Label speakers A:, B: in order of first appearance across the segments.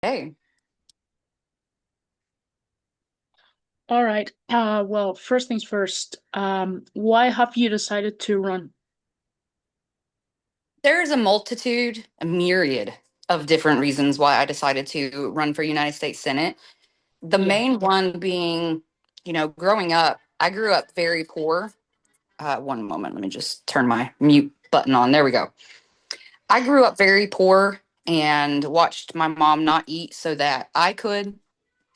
A: Hey,
B: All right. Well, first things first. Why have you decided to run?
A: there's a myriad of different reasons why I decided to run for United States Senate. The
B: Yeah.
A: main one being, growing up, I grew up very poor. One moment, let me just turn my mute button on. There we go. I grew up very poor and watched my mom not eat so that I could.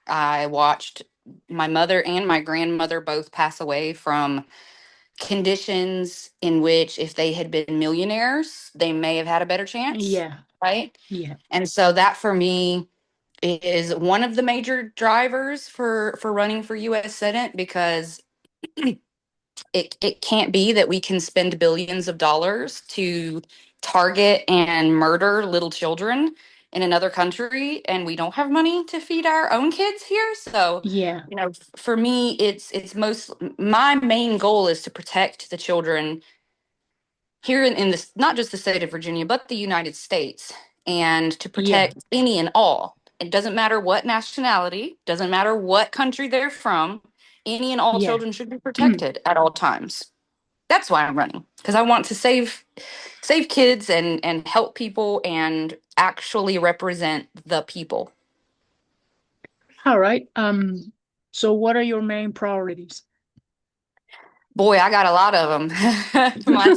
A: I watched my mother and my grandmother both pass away from conditions in which if they had been millionaires, they may have had a better chance,
B: Yeah.
A: right?
B: Yeah.
A: And so that for me is one of the major drivers for running for US Senate because it can't be that we can spend billions of dollars to target and murder little children in another country and we don't have money to feed our own kids here. So,
B: Yeah.
A: for me it's most my main goal is to protect the children here in this, not just the state of Virginia, but the United States, and to
B: Yeah.
A: protect any and all. It doesn't matter what nationality, doesn't matter what country they're from, any and all
B: Yeah.
A: children should be protected at all times. That's why I'm running, because I want to save kids and help people and actually represent the people.
B: All right. So what are your main priorities?
A: Boy, I got a lot of them. My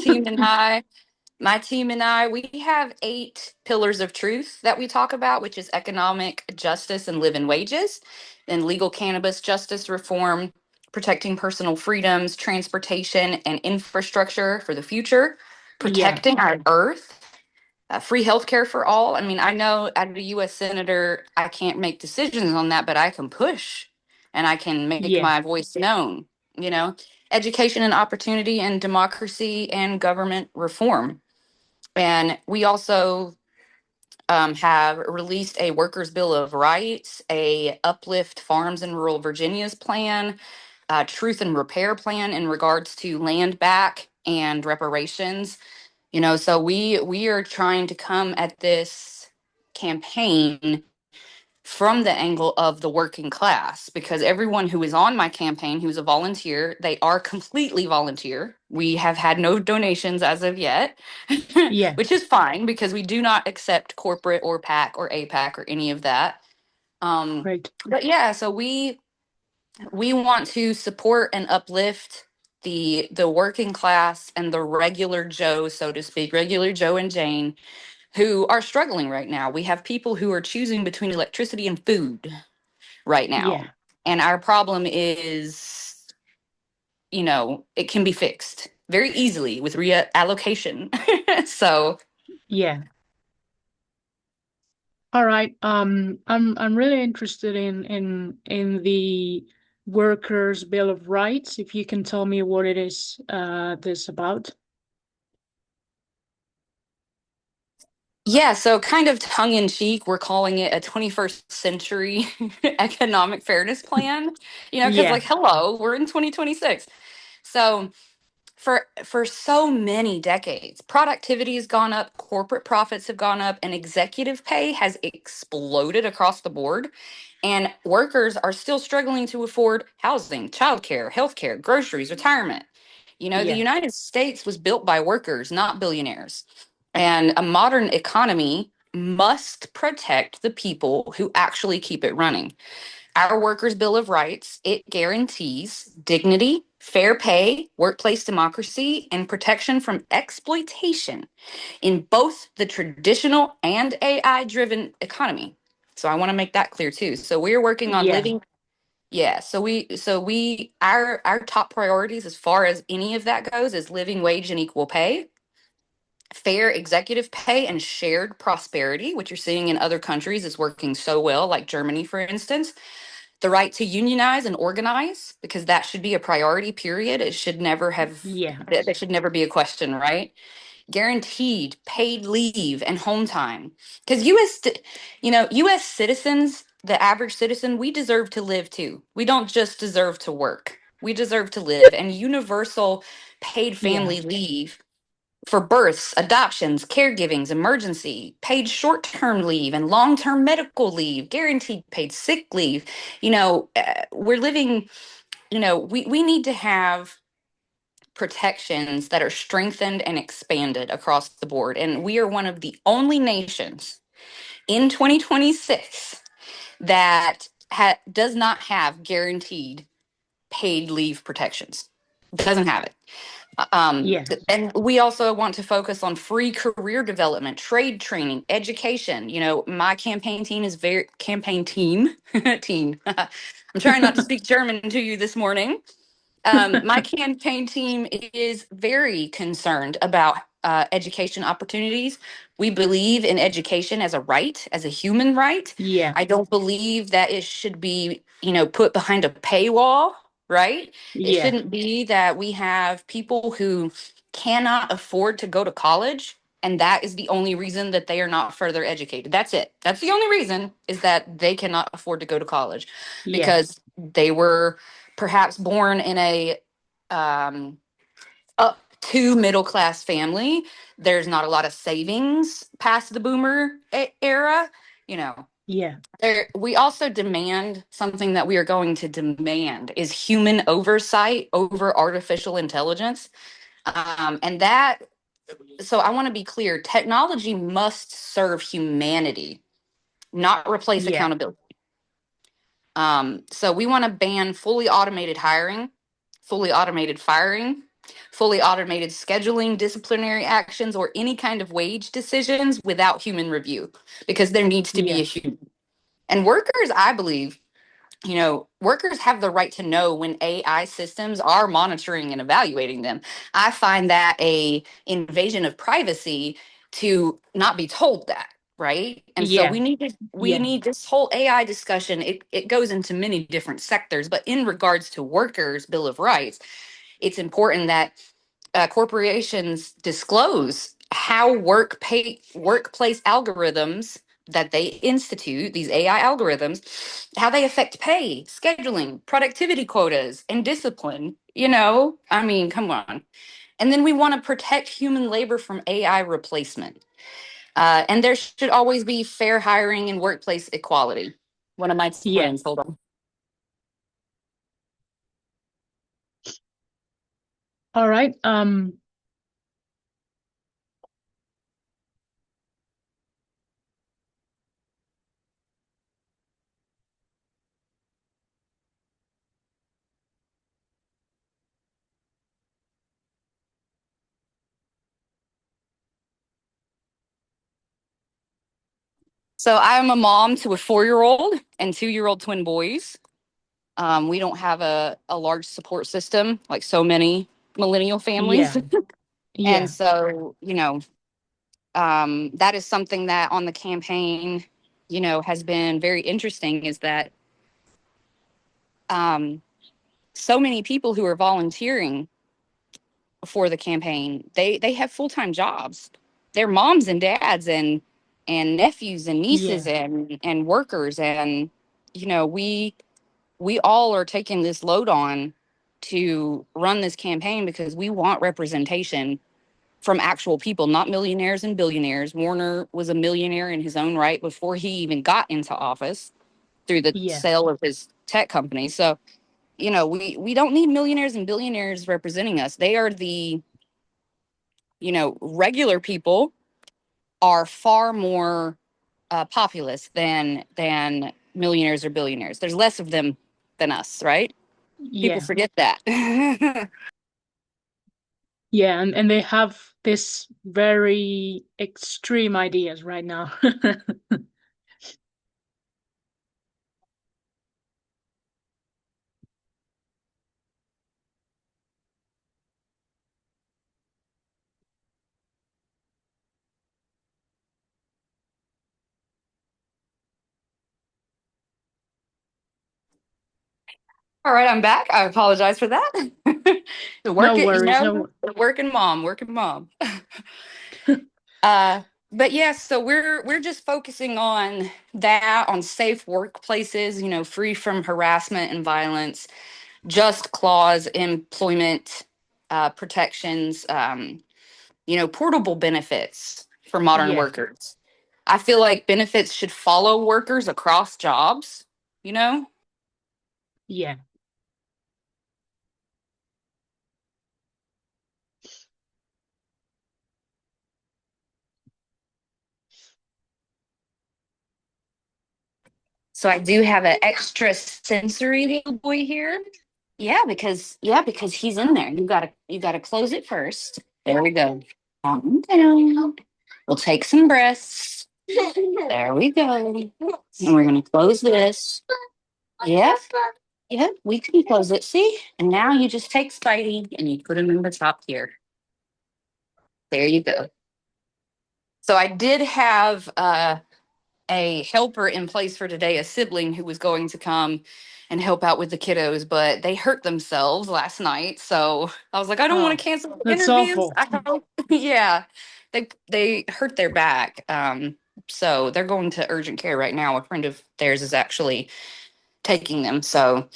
A: team and I, we have 8 pillars of truth that we talk about, which is economic justice and living wages, then legal cannabis justice reform, protecting personal freedoms, transportation and infrastructure for the future,
B: Yeah.
A: protecting our earth, free healthcare for all. I mean, I know as a U.S. Senator, I can't make decisions on that, but I can push and I can make
B: Yeah.
A: my voice known, you know, education and opportunity and democracy and government reform. And we also have released a workers' bill of rights, a uplift farms in rural Virginia's plan, a truth and repair plan in regards to land back and reparations. So we are trying to come at this campaign from the angle of the working class because everyone who is on my campaign who's a volunteer, they are completely volunteer. We have had no donations as of yet,
B: Yeah.
A: which is fine because we do not accept corporate or PAC or APAC or any of that.
B: Great.
A: But yeah, so we want to support and uplift the working class and the regular Joe, so to speak, regular Joe and Jane who are struggling right now. We have people who are choosing between electricity and food right now.
B: Yeah.
A: And our problem is, it can be fixed very easily with reallocation. So,
B: Yeah. All right. I'm really interested in the Workers' Bill of Rights. If you can tell me what it is this about.
A: yeah, so kind of tongue in cheek, we're calling it a 21st century economic fairness plan, because
B: Yeah.
A: like, hello, we're in 2026. So, for so many decades, productivity has gone up, corporate profits have gone up, and executive pay has exploded across the board. And workers are still struggling to afford housing, childcare, healthcare, groceries, retirement. The
B: Yeah.
A: United States was built by workers, not billionaires. And a modern economy must protect the people who actually keep it running. Our Workers' Bill of Rights, it guarantees dignity, fair pay, workplace democracy, and protection from exploitation in both the traditional and AI driven economy. So I want to make that clear too. So we're working on
B: Yeah.
A: living. Yeah, our top priorities as far as any of that goes is living wage and equal pay, fair executive pay, and shared prosperity, which you're seeing in other countries is working so well, like Germany, for instance. The right to unionize and organize, because that should be a priority, period. It should never have,
B: Yeah.
A: that should never be a question, right? Guaranteed paid leave and home time. Because US citizens, the average citizen, we deserve to live too. We don't just deserve to work. We deserve to live. And universal paid
B: Yeah.
A: family leave for births, adoptions, caregivings, emergency, paid short term leave, and long term medical leave, guaranteed paid sick leave. We're living, we need to have protections that are strengthened and expanded across the board. And we are one of the only nations in 2026 that does not have guaranteed paid leave protections. Doesn't have it.
B: Yes.
A: And we also want to focus on free career development, trade training, education. My campaign team is very campaign team team. I'm trying not to speak German to you this morning. My campaign team is very concerned about education opportunities. We believe in education as a right, as a human right.
B: Yeah.
A: I don't believe that it should be, put behind a paywall, right? It
B: Yeah.
A: shouldn't be that we have people who cannot afford to go to college, and that is the only reason that they are not further educated. That's it. That's the only reason, is that they cannot afford to go to college
B: Yeah.
A: because they were perhaps born in a um, up to middle class family. There's not a lot of savings past the boomer era. You know,
B: Yeah.
A: we also demand something that we are going to demand is human oversight over artificial intelligence. And that, so I want to be clear, technology must serve humanity, not replace
B: Yeah.
A: accountability. So we want to ban fully automated hiring, fully automated firing, fully automated scheduling, disciplinary actions, or any kind of wage decisions without human review, because there needs to be
B: Yeah.
A: a human. And workers, I believe, workers have the right to know when AI systems are monitoring and evaluating them. I find that a invasion of privacy to not be told that, right? And so
B: Yeah.
A: we
B: Yeah.
A: need this whole AI discussion. It goes into many different sectors, but in regards to workers' Bill of Rights, it's important that corporations disclose how workplace algorithms that they institute, these AI algorithms, how they affect pay, scheduling, productivity quotas, and discipline. I mean, come on. And then we want to protect human labor from AI replacement. And there should always be fair hiring and workplace equality. One of my
B: Yeah.
A: twins, hold on.
B: All right.
A: So I'm a mom to a 4-year old and 2-year old twin boys. We don't have a large support system like so many millennial families.
B: Yeah.
A: And
B: Yeah.
A: so, that is something that on the campaign, has been very interesting, is that um, so many people who are volunteering for the campaign, they have full-time jobs. They're moms and dads and nephews and nieces
B: Yeah.
A: and workers. And, we all are taking this load on to run this campaign because we want representation from actual people, not millionaires and billionaires. Warner was a millionaire in his own right before he even got into office through the
B: Yeah.
A: sale of his tech company. So, we don't need millionaires and billionaires representing us. They are the, regular people are far more populous than millionaires or billionaires. There's less of them than us, right? People
B: Yeah.
A: forget that.
B: Yeah. And they have this very extreme ideas right now.
A: All right, I'm back. I apologize for that. The
B: No
A: work it,
B: worries. No.
A: working mom. Uh, but yes, so we're just focusing on that, on safe workplaces, free from harassment and violence, just clause employment protections. portable benefits for modern
B: Yeah.
A: workers. I feel like benefits should follow workers across jobs, you know?
B: Yeah.
A: So I do have an extra sensory little boy here. Yeah, because he's in there. You gotta close it first. There we go. Calm down. We'll take some breaths. There we go. And we're gonna close this. Yep. Yep, we can close it. See? And now you just take Spidey and you put him in the top here. There you go. So I did have a helper in place for today, a sibling who was going to come and help out with the kiddos, but they hurt themselves last night. So I was like, I don't want
B: Oh,
A: to cancel the
B: that's
A: interviews.
B: awful.
A: I hope, yeah, they hurt their back. So they're going to urgent care right now. A friend of theirs is actually taking them. So,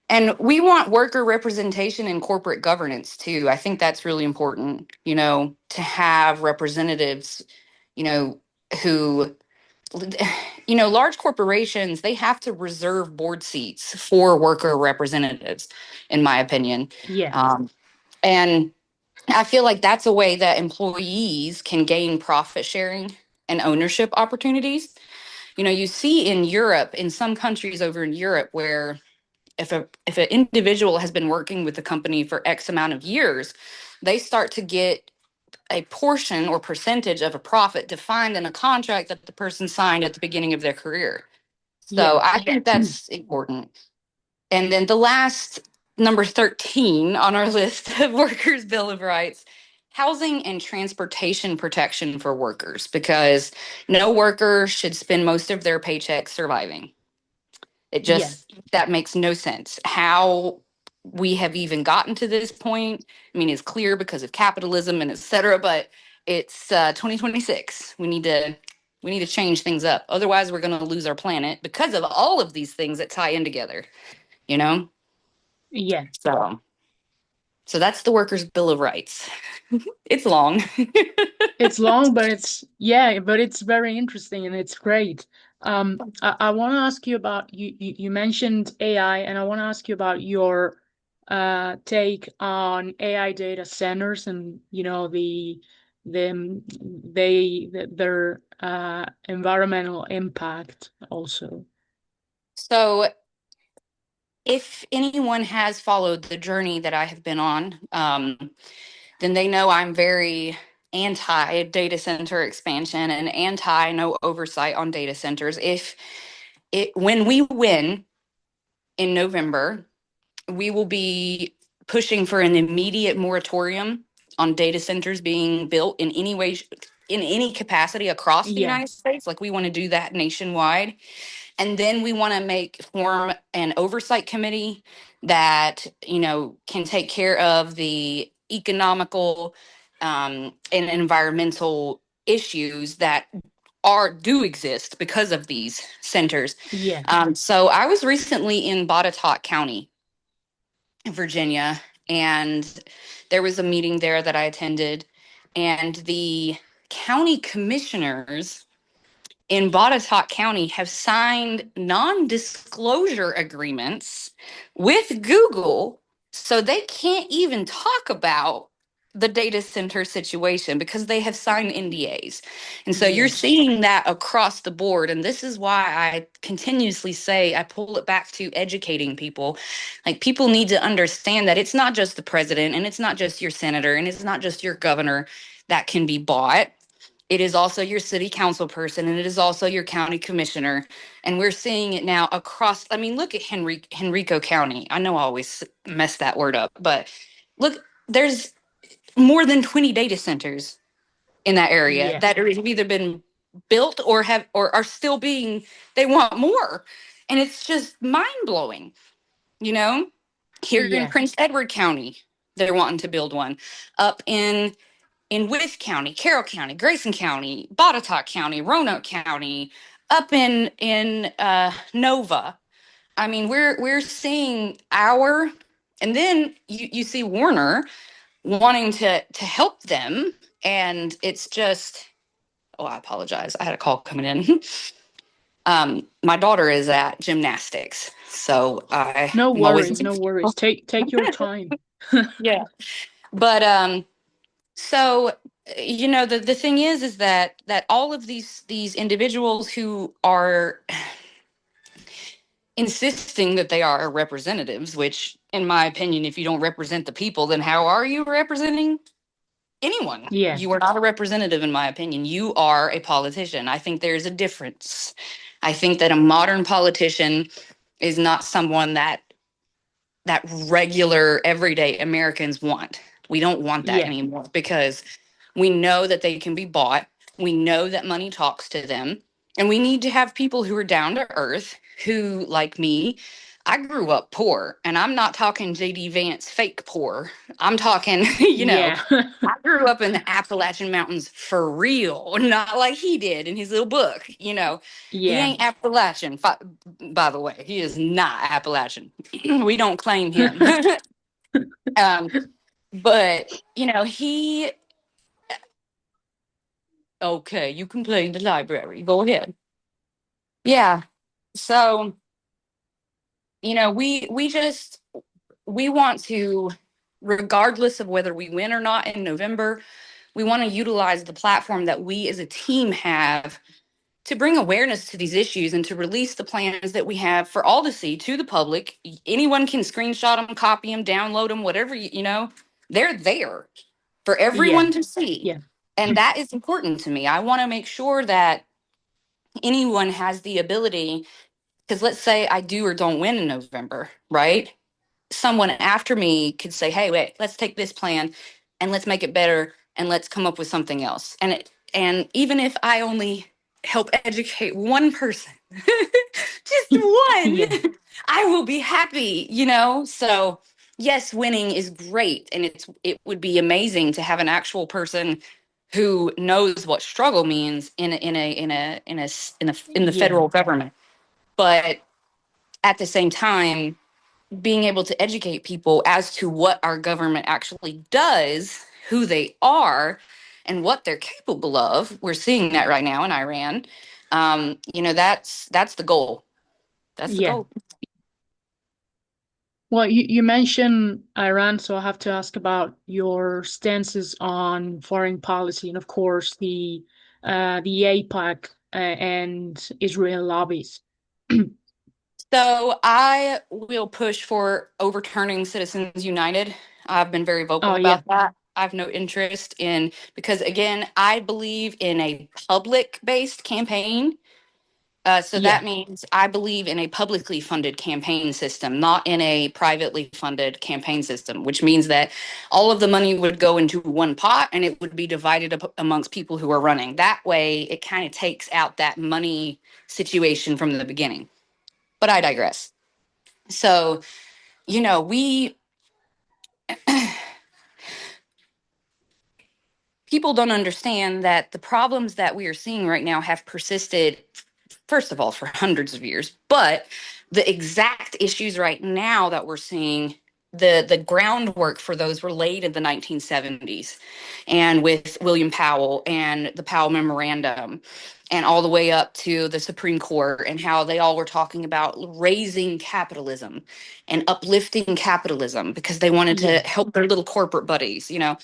A: and we want worker representation in corporate governance too. I think that's really important, to have representatives, you know, who large corporations, they have to reserve board seats for worker representatives, in my opinion.
B: Yeah.
A: And I feel like that's a way that employees can gain profit sharing and ownership opportunities. You see in Europe, in some countries over in Europe, where if an individual has been working with the company for X amount of years, they start to get a portion or percentage of a profit defined in a contract that the person signed at the beginning of their career. So
B: Yeah.
A: I think that's important. And then the last, number 13 on our list of workers' Bill of Rights, housing and transportation protection for workers, because no worker should spend most of their paycheck surviving.
B: Yeah.
A: That makes no sense. How we have even gotten to this point, I mean, it's clear because of capitalism and et cetera, but it's 2026. We need to change things up. Otherwise, we're going to lose our planet because of all of these things that tie in together, you know?
B: Yeah.
A: So that's the Workers' Bill of Rights. It's long.
B: It's long, but it's very interesting and it's great. I want to ask you about you mentioned AI, and I want to ask you about your take on AI data centers and their environmental impact also.
A: So if anyone has followed the journey that I have been on, then they know I'm very anti data center expansion and anti no oversight on data centers. If it when we win in November, we will be pushing for an immediate moratorium on data centers being built in any way, in any capacity across the
B: Yeah.
A: United States. Like we want to do that nationwide. And then we want to form an oversight committee that, can take care of the economical and environmental issues that do exist because of these centers.
B: Yeah.
A: So I was recently in Botetourt County, Virginia, and there was a meeting there that I attended, and the county commissioners in Botetourt County have signed non-disclosure agreements with Google, so they can't even talk about the data center situation because they have signed NDAs. And so you're
B: Yeah.
A: seeing that across the board. And this is why I continuously say, I pull it back to educating people. Like, people need to understand that it's not just the president, and it's not just your senator, and it's not just your governor that can be bought. It is also your city council person, and it is also your county commissioner. And we're seeing it now across. I mean, look at Henrico County. I know I always mess that word up, but look, there's more than 20 data centers in that area
B: Yeah.
A: that have either been built or are still being, they want more. And it's just mind blowing, you know? Here in
B: Yeah.
A: Prince Edward County, they're wanting to build one. Up in Wythe County, Carroll County, Grayson County, Botetourt County, Roanoke County, up in Nova. I mean, we're seeing and then you see Warner. wanting to help them. And it's just, oh, I apologize. I had a call coming in. My daughter is at gymnastics, so I
B: No
A: am always
B: worries, no worries. Take your time.
A: yeah. But so the thing is that all of these individuals who are insisting that they are representatives, which in my opinion, if you don't represent the people, then how are you representing anyone?
B: Yeah,
A: You are not a representative, in my opinion. You are a politician. I think there's a difference. I think that a modern politician is not someone that regular everyday Americans want. We don't want that
B: yeah,
A: anymore because we know that they can be bought. We know that money talks to them. And we need to have people who are down to earth, who, like me, I grew up poor. And I'm not talking JD Vance fake poor. I'm talking,
B: yeah,
A: I grew up in the Appalachian Mountains for real, not like he did in his little book. He
B: yeah.
A: ain't Appalachian, by the way. He is not Appalachian. We don't claim him. um, but, he, okay, you can play in the library. Go ahead. Yeah. So, we want to, regardless of whether we win or not in November, we want to utilize the platform that we as a team have to bring awareness to these issues and to release the plans that we have for all to see to the public. Anyone can screenshot them, copy them, download them, whatever, they're there for
B: Yeah,
A: everyone to see.
B: yeah,
A: And that is important to me. I want to make sure that anyone has the ability, because let's say I do or don't win in November, right? Someone after me could say, "Hey, wait, let's take this plan and let's make it better and let's come up with something else." And even if I only help educate one person, just one,
B: yeah,
A: I will be happy. So yes, winning is great, and it would be amazing to have an actual person who knows what struggle means in the
B: yeah,
A: federal government. But at the same time, being able to educate people as to what our government actually does, who they are, and what they're capable of. We're seeing that right now in Iran. That's the goal. That's the
B: yeah.
A: goal.
B: Well, you mentioned Iran, so I have to ask about your stances on foreign policy and, of course, the APAC and Israel lobbies.
A: So I will push for overturning Citizens United. I've been very vocal
B: Oh, yeah,
A: about that. I have no interest in, because again, I believe in a public based campaign. So
B: yeah,
A: that means I believe in a publicly funded campaign system, not in a privately funded campaign system, which means that all of the money would go into one pot and it would be divided up amongst people who are running. That way, it kind of takes out that money situation from the beginning. But I digress. So, we people don't understand that the problems that we are seeing right now have persisted, first of all, for hundreds of years. But the exact issues right now that we're seeing, the groundwork for those were laid in the 1970s, and with William Powell and the Powell Memorandum, and all the way up to the Supreme Court, and how they all were talking about raising capitalism and uplifting capitalism because they wanted to
B: yeah,
A: help their little corporate buddies. And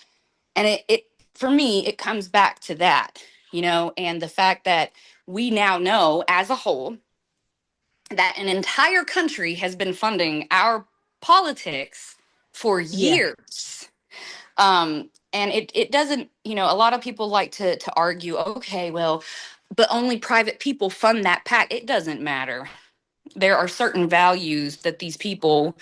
A: it for me, it comes back to that, and the fact that we now know as a whole that an entire country has been funding our politics for
B: yeah,
A: years. And it doesn't, a lot of people like to argue, okay, well, but only private people fund that pack. It doesn't matter. There are certain values that these people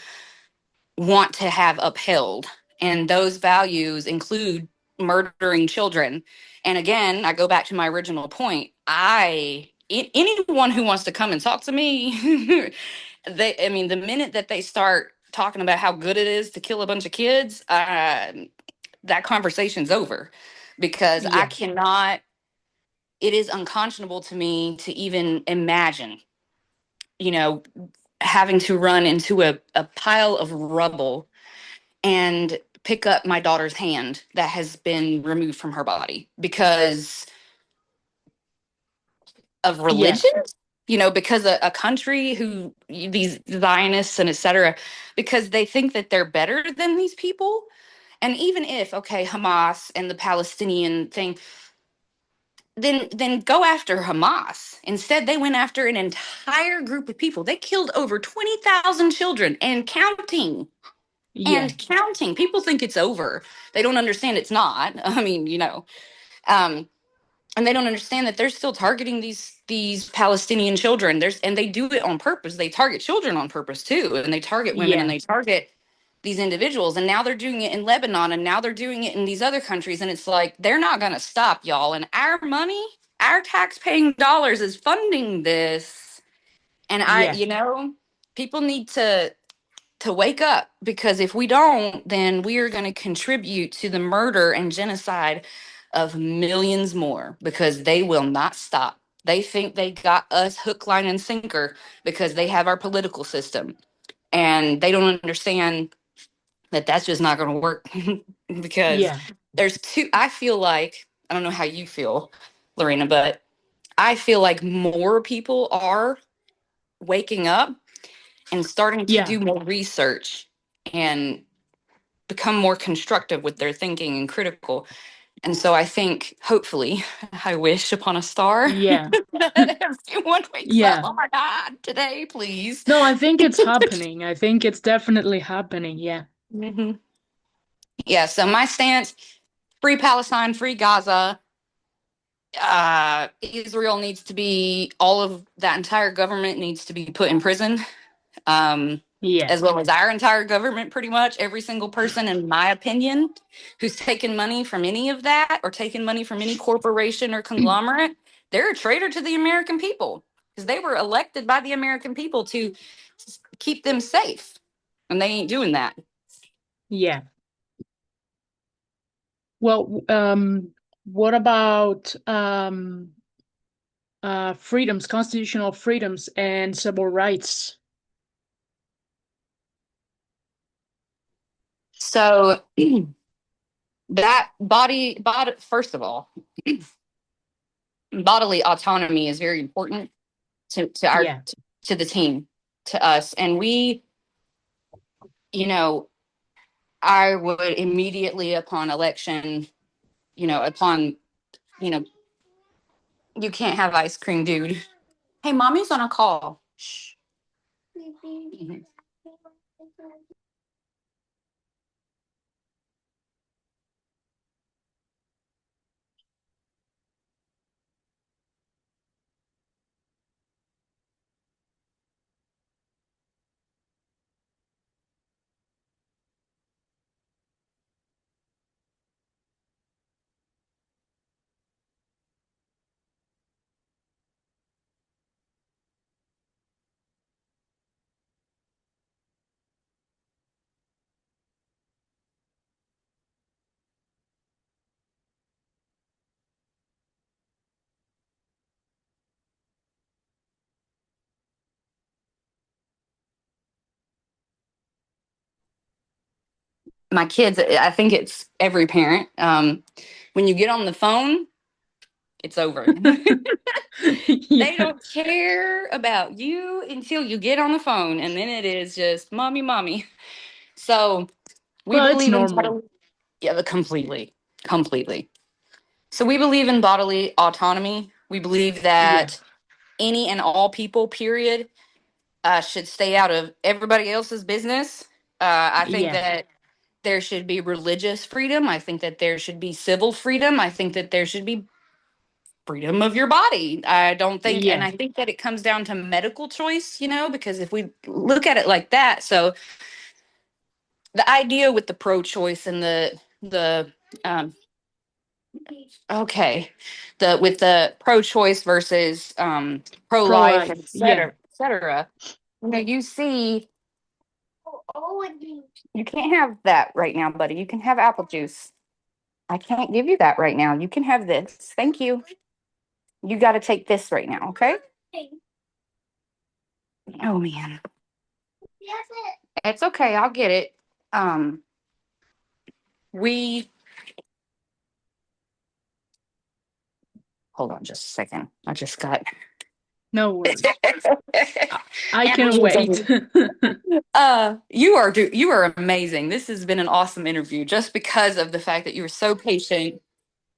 A: want to have upheld. And those values include murdering children. And again, I go back to my original point. Anyone who wants to come and talk to me, the minute that they start talking about how good it is to kill a bunch of kids, that conversation's over, because I
B: yeah,
A: cannot, it is unconscionable to me to even imagine, you know, having to run into a pile of rubble and pick up my daughter's hand that has been removed from her body because of
B: Yeah.
A: religion, you know, because a country who these Zionists and etc., because they think that they're better than these people. And even if, okay, Hamas and the Palestinian thing, then go after Hamas. Instead, they went after an entire group of people. They killed over 20,000 children and counting.
B: Yeah.
A: And counting. People think it's over. They don't understand it's not. I mean, you know, um, and they don't understand that they're still targeting these Palestinian children. And they do it on purpose. They target children on purpose too, and they target women and
B: Yeah.
A: they target these individuals. And now they're doing it in Lebanon, and now they're doing it in these other countries. And it's like they're not going to stop, y'all. And our money, our tax-paying dollars, is funding this. And
B: Yeah.
A: you know, people need to wake up, because if we don't, then we are going to contribute to the murder and genocide of millions more, because they will not stop. They think they got us hook, line, and sinker because they have our political system, and they don't understand that that's just not going to work. Because
B: Yeah.
A: there's two, I feel like, I don't know how you feel, Lorena, but I feel like more people are waking up and starting to
B: Yeah.
A: do more research and become more constructive with their thinking and critical. And so I think, hopefully, I wish upon a star
B: Yeah.
A: that everyone wakes up.
B: Yeah.
A: Oh my God, today, please.
B: No, I think it's happening. I think it's definitely happening. Yeah.
A: Hmm. Yeah, so my stance: free Palestine, free Gaza. Israel needs to be, all of that entire government needs to be put in prison, um,
B: Yeah.
A: as well as our entire government, pretty much. Every single person, in my opinion, who's taken money from any of that or taken money from any corporation or conglomerate, they're a traitor to the American people, because they were elected by the American people to keep them safe. And they ain't doing that.
B: Yeah. Well, what about freedoms, constitutional freedoms and civil rights?
A: So that first of all, bodily autonomy is very important to our
B: Yeah.
A: to the team, to us. And we, you know, I would immediately upon election, upon, you know, you can't have ice cream, dude. Hey, mommy's on a call. Shh. Mhm. My kids, I think it's every parent. When you get on the phone, it's over. They
B: Yeah.
A: don't care about you until you get on the phone, and then it is just mommy, mommy. So we
B: Well, it's
A: believe in
B: normal.
A: bodily, yeah, completely, completely. So we believe in bodily autonomy. We believe
B: Yeah.
A: that any and all people, period, should stay out of everybody else's business. I think
B: Yeah.
A: that there should be religious freedom. I think that there should be civil freedom. I think that there should be freedom of your body. I don't think, and
B: Yeah.
A: I think that it comes down to medical choice, because if we look at it like that, so the idea with the pro-choice and the um, okay, the with the pro-choice versus pro-life,
B: Pro-life.
A: et
B: Yeah.
A: cetera, et cetera. You see, you can't have that right now, buddy. You can have apple juice. I can't give you that right now. You can have this. Thank you. You got to take this right now, okay? Oh man, it's okay. I'll get it. Um, we hold on just a second. I just got
B: No worries. I, I can wait.
A: Amazing. You are amazing. This has been an awesome interview just because of the fact that you were so patient.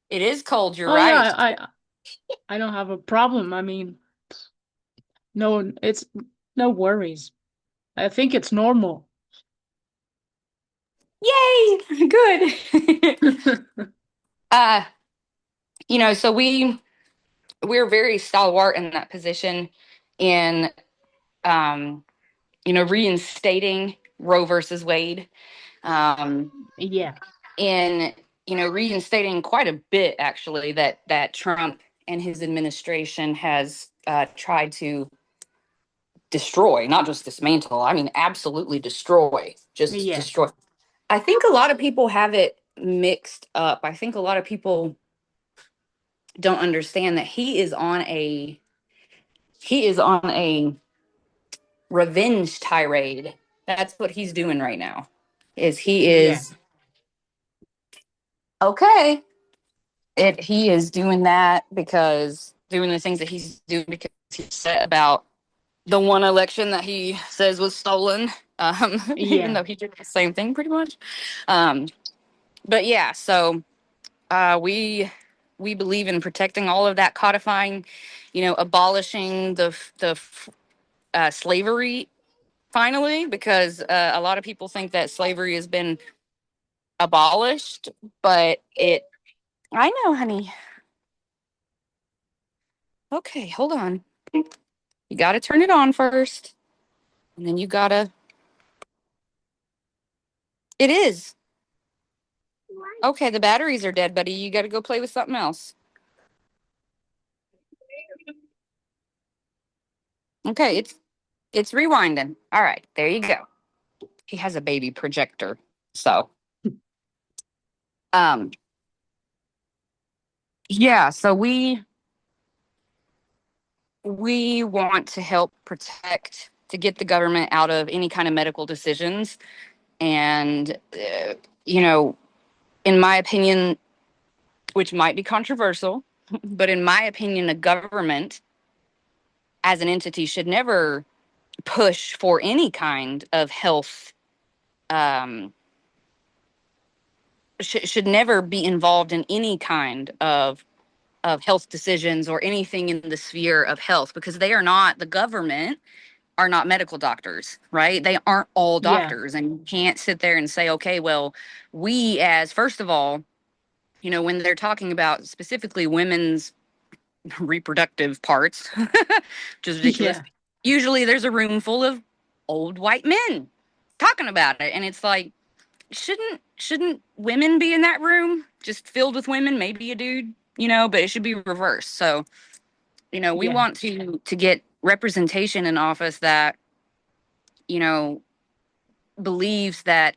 A: It is cold, you're
B: Oh yeah,
A: right.
B: I don't have a problem. I mean, no, it's no worries. I think it's normal.
A: Yay! Good. uh, so we're very stalwart in that position in um, reinstating Roe versus Wade. Um,
B: Yeah,
A: in reinstating quite a bit actually that Trump and his administration has tried to destroy, not just dismantle. I mean, absolutely destroy, just
B: yeah,
A: destroy. I think a lot of people have it mixed up. I think a lot of people don't understand that he is on a revenge tirade. That's what he's doing right now. Is he
B: yeah,
A: is okay. He is doing that because doing the things that he's doing because he's upset about the one election that he says was stolen. Even
B: yeah,
A: though he did the same thing pretty much. Um, but yeah, so we believe in protecting all of that, codifying, abolishing the slavery finally, because a lot of people think that slavery has been abolished, but it. I know, honey. Okay, hold on. You got to turn it on first, and then you gotta. It is okay. The batteries are dead, buddy. You got to go play with something else. Okay, it's rewinding. All right, there you go. He has a baby projector, so um, yeah. So we want to help protect to get the government out of any kind of medical decisions, and you know, in my opinion, which might be controversial, but in my opinion, the government as an entity should never push for any kind of health um, should never be involved in any kind of health decisions or anything in the sphere of health, because they are not, the government are not medical doctors, right? They aren't all
B: yeah,
A: doctors, and you can't sit there and say, okay, well, we as first of all, when they're talking about specifically women's reproductive parts, which is ridiculous.
B: yeah,
A: Usually there's a room full of old white men talking about it. And it's like, shouldn't women be in that room? Just filled with women, maybe a dude, but it should be reversed. So, we
B: yeah,
A: want to get representation in office that, you know, believes that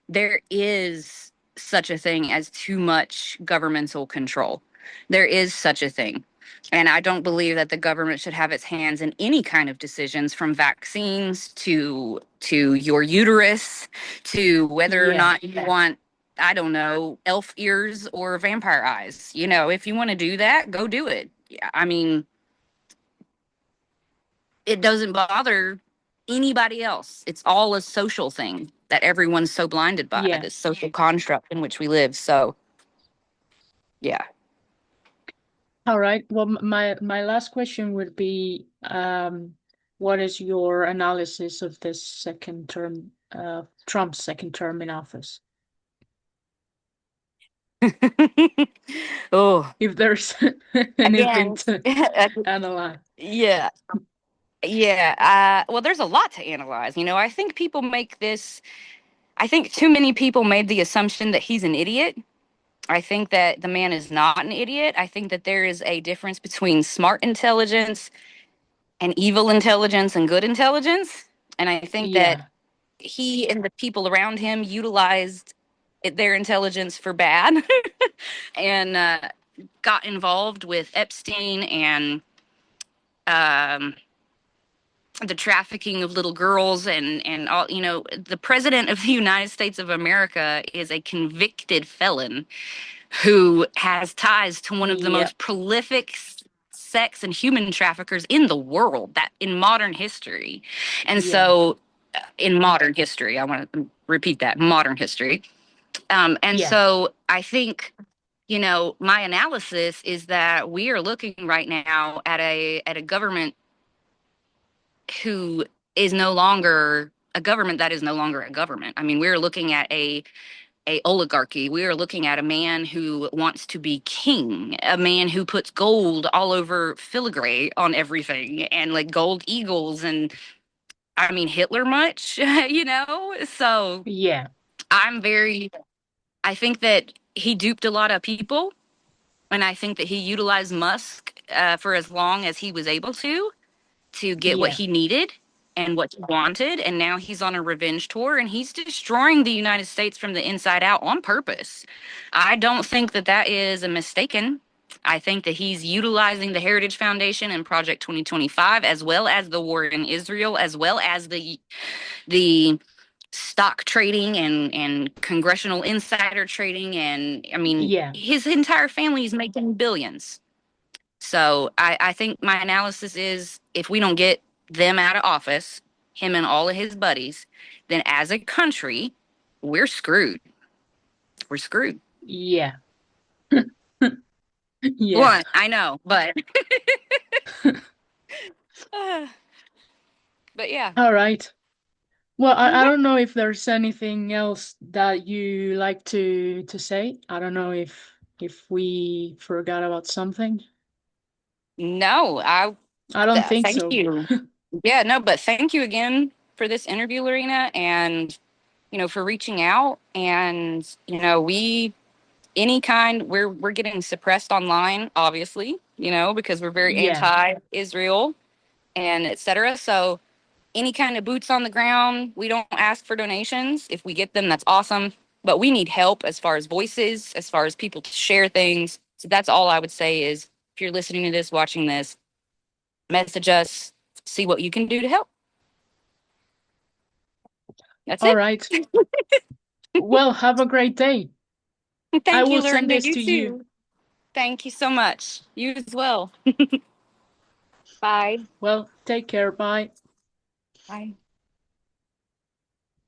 A: there is such a thing as too much governmental control. There is such a thing. And I don't believe that the government should have its hands in any kind of decisions, from vaccines to your uterus to whether or
B: yeah,
A: not you want, I don't know, elf ears or vampire eyes. If you want to do that, go do it. Yeah, I mean, it doesn't bother anybody else. It's all a social thing that everyone's so blinded by,
B: yeah.
A: this social construct in which we live. So, yeah.
B: All right. Well, my last question would be, what is your analysis of this second term, Trump's second term in office?
A: Oh,
B: If there's anything
A: again,
B: to analyze.
A: yeah. Yeah. Well, there's a lot to analyze. I think I think too many people made the assumption that he's an idiot. I think that the man is not an idiot. I think that there is a difference between smart intelligence and evil intelligence and good intelligence. And I think that
B: Yeah,
A: he and the people around him utilized their intelligence for bad and got involved with Epstein and um, the trafficking of little girls and all, the president of the United States of America is a convicted felon who has ties to one of the
B: Yeah.
A: most prolific sex and human traffickers in the world, that in modern history. And
B: Yeah.
A: so in modern history, I want to repeat that, modern history. And
B: Yeah.
A: so I think, my analysis is that we are looking right now at a government who is no longer a government that is no longer a government. I mean, we're looking at a oligarchy. We are looking at a man who wants to be king, a man who puts gold all over filigree on everything and like gold eagles and I mean Hitler much, So
B: Yeah.
A: I think that he duped a lot of people, and I think that he utilized Musk for as long as he was able to get what
B: Yeah.
A: he needed and what he wanted. And now he's on a revenge tour and he's destroying the United States from the inside out on purpose. I don't think that that is a mistaken. I think that he's utilizing the Heritage Foundation and Project 2025, as well as the war in Israel, as well as the stock trading and congressional insider trading. And I mean,
B: Yeah.
A: his entire family is making billions. So I think my analysis is if we don't get them out of office, him and all of his buddies, then as a country, we're screwed. We're screwed.
B: Yeah. Yeah.
A: Blunt, I know, but uh, but yeah.
B: All right. Well, I
A: Mhm.
B: don't know if there's anything else that you like to say. I don't know if we forgot about something.
A: No,
B: I don't think
A: thank
B: so.
A: you. Yeah, no, but thank you again for this interview, Lorena, and for reaching out. And we any kind we're getting suppressed online, obviously, because we're very
B: Yeah.
A: anti-Israel and etc. So any kind of boots on the ground, we don't ask for donations. If we get them, that's awesome. But we need help as far as voices, as far as people to share things. So that's all I would say is if you're listening to this, watching this, message us, see what you can do to help. That's
B: All
A: it.
B: right. Well, have a great day. I
A: Thank you,
B: will send
A: Lorena.
B: this
A: You
B: to you.
A: too. Thank you so much. You as well. Bye.
B: Well, take care. Bye.
A: Bye.